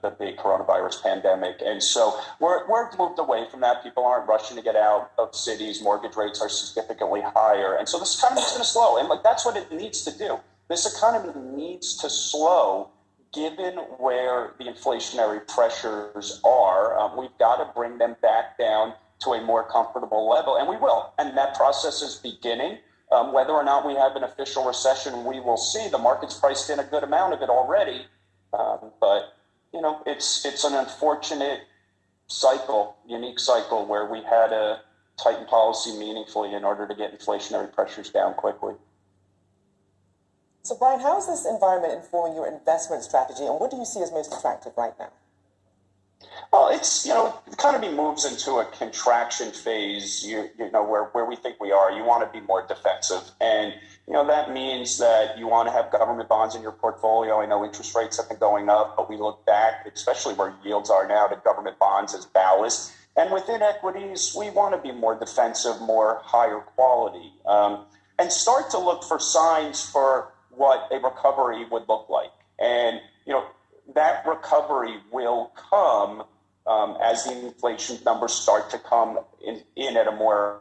the big coronavirus pandemic. And so we're moved away from that. People aren't rushing to get out of cities. Mortgage rates are significantly higher. And so this economy is going to slow. And like that's what it needs to do. This economy needs to slow given where the inflationary pressures are. We've got to bring them back down to a more comfortable level, and we will. And that process is beginning. Whether or not we have an official recession, we will see. The market's priced in a good amount of it already. But, you know, it's an unfortunate cycle, unique cycle, where we had to tighten policy meaningfully in order to get inflationary pressures down quickly. So, Brian, how is this environment informing your investment strategy, and what do you see as most attractive right now? Well, it's, you know, the economy moves into a contraction phase, you know, where we think we are. You want to be more defensive. And, you know, that means that you want to have government bonds in your portfolio. I know interest rates have been going up, but we look back, especially where yields are now, to government bonds as ballast. And within equities, we want to be more defensive, more higher quality, and start to look for signs for what a recovery would look like. And, you know, that recovery will come as the inflation numbers start to come in at a more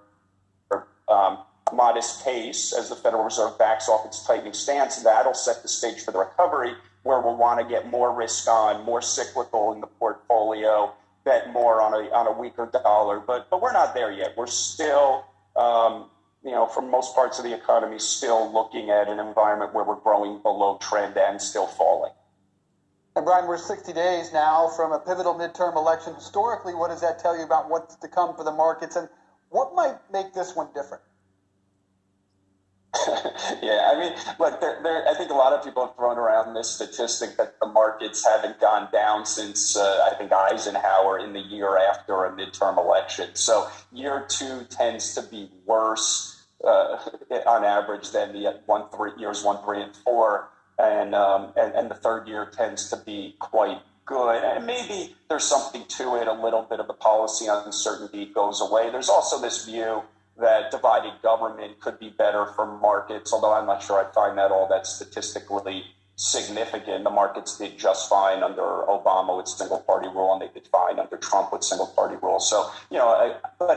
modest pace as the Federal Reserve backs off its tightening stance. That'll set the stage for the recovery, where we'll want to get more risk on, more cyclical in the portfolio, bet more on a weaker dollar. But we're not there yet. We're still, you know, for most parts of the economy, still looking at an environment where we're growing below trend and still falling. And Brian, we're 60 days now from a pivotal midterm election. Historically, what does that tell you about what's to come for the markets, and what might make this one different? Yeah, I mean, look, I think a lot of people have thrown around this statistic that the markets haven't gone down since, I think, Eisenhower in the year after a midterm election. So year two tends to be worse on average than the years 1, 3, and 4. And the third year tends to be quite good. And maybe there's something to it. A little bit of the policy uncertainty goes away. There's also this view that divided government could be better for markets, although I'm not sure I find that all that statistically significant. The markets did just fine under Obama with single party rule, and they did fine under Trump with single party rule. So, you know, but